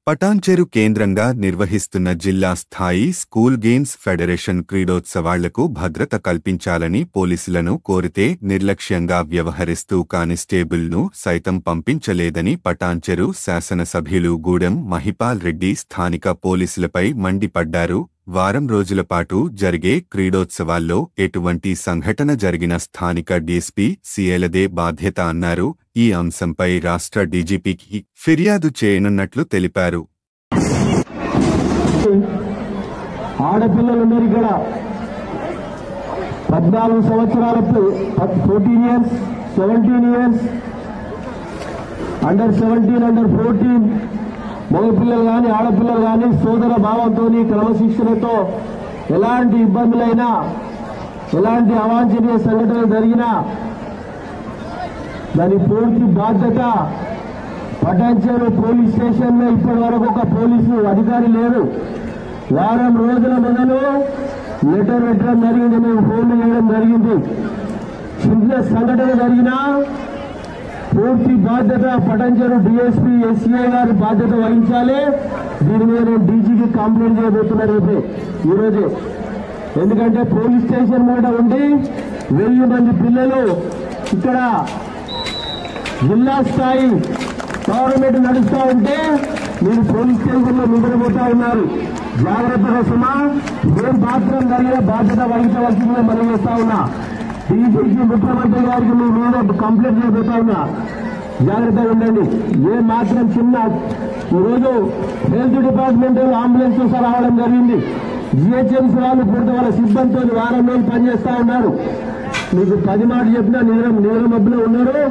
పటాన్చెరు కేంద్రంగా నిర్వహిస్తున్న జిల్లా స్థాయి స్కూల్ గేమ్స్ ఫెడరేషన్ క్రీడోత్సవాళ్లకు భద్రత కల్పించాలని పోలీసులను కోరితే నిర్లక్ష్యంగా వ్యవహరిస్తూ కానిస్టేబుల్ను సైతం పంపించలేదని పటాన్చెరు శాసనసభ్యులు గూడెం మహిపాల్ రెడ్డి స్థానిక పోలీసులపై మండిపడ్డారు. వారం రోజుల పాటు జరిగే క్రీడోత్సవాల్లో ఎటువంటి సంఘటన జరిగిన స్థానిక డీఎస్పీ సీఏలదే బాధ్యత అన్నారు. ఈ అంశంపై రాష్ట్ర డీజీపీకి ఫిర్యాదు చేయనున్నట్లు తెలిపారు. ఆడపిల్లలున్నారు ఇక్కడ 14 సంవత్సరాలకు 14 ఇయర్స్ 17 ఇయర్స్ అండర్ 17 అండర్ 14 మగపిల్లలు కానీ ఆడపిల్లలు కానీ సోదర భావంతో క్రమశిక్షణతో ఎలాంటి ఇబ్బందులైనా ఎలాంటి అవాంఛనీయ సంఘటనలు జరిగినా దాని పూర్తి బాధ్యత పటాన్చెరు పోలీస్ స్టేషన్లో ఇప్పటి వరకు ఒక పోలీసు అధికారి లేరు. వారం రోజుల మొదలు లెటర్ పెట్టడం జరిగింది, మేము ఫోన్లు చేయడం జరిగింది. చిన్న సంఘటన జరిగినా పూర్తి బాధ్యత పటాన్చెరు డీఎస్పీ ఎస్సీఐ గారి బాధ్యత వహించాలి. దీని మీద నేను డీజీకి కంప్లైంట్ చేయబోతున్నారు ఈరోజే. ఎందుకంటే పోలీస్ స్టేషన్ మీద ఉండి 1000 మంది పిల్లలు ఇక్కడ జిల్లా స్థాయి గవర్నమెంట్ నడుస్తూ ఉంటే మీరు పోలీస్ స్టేషన్లో నిద్రపోతా ఉన్నారు. జాగ్రత్తగా సుమా, ఏం మాత్రం జరిగిన బాధ్యత వహించవలసిందిగా మనం చేస్తా ఉన్నా. డీజీకి ముఖ్యమంత్రి గారికి మీ మీద కంప్లైంట్ చేయబోతా ఉన్నా. జాగ్రత్తగా ఉండండి. ఏ మాత్రం చిన్న ఈరోజు హెల్త్ డిపార్ట్మెంట్ అంబులెన్స్ రావడం జరిగింది. జిహెచ్ఎంసీ వాళ్ళు పూర్తి వాళ్ళ సిబ్బందితో వారం రోజులు పనిచేస్తా ఉన్నారు. మీకు 10 మాట చెప్పినా నిద్ర మబ్బులో ఉన్నారు.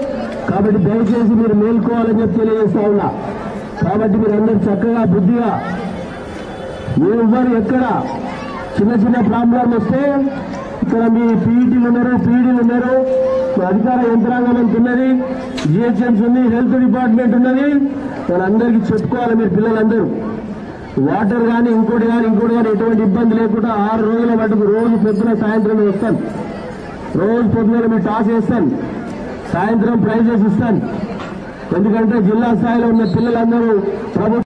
కాబట్టి దయచేసి మీరు మేల్కోవాలని చెప్పి తెలియజేస్తా ఉన్నా. కాబట్టి మీరు అందరూ చక్కగా బుద్ధిగా ఎవరు ఎక్కడ చిన్న చిన్న ప్రాబ్లం వస్తే ఇక్కడ మీ పీఈటీలు ఉన్నారు, అధికార యంత్రాంగం అంత ఉన్నది, జిహెచ్ఎంసీ ఉంది, హెల్త్ డిపార్ట్మెంట్ ఉన్నది. వాళ్ళందరికీ చెప్పుకోవాలి. మీరు పిల్లలందరూ వాటర్ కానీ ఇంకోటి కానీ ఎటువంటి ఇబ్బంది లేకుండా 6 రోజుల మటుకు రోజు పొద్దున సాయంత్రం వస్తాను. రోజు పొద్దున మీరు టాస్ వేస్తాను, సాయంత్రం ప్రైజెస్ ఇస్తాను. ఎందుకంటే జిల్లా స్థాయిలో ఉన్న పిల్లలందరూ ప్రభుత్వం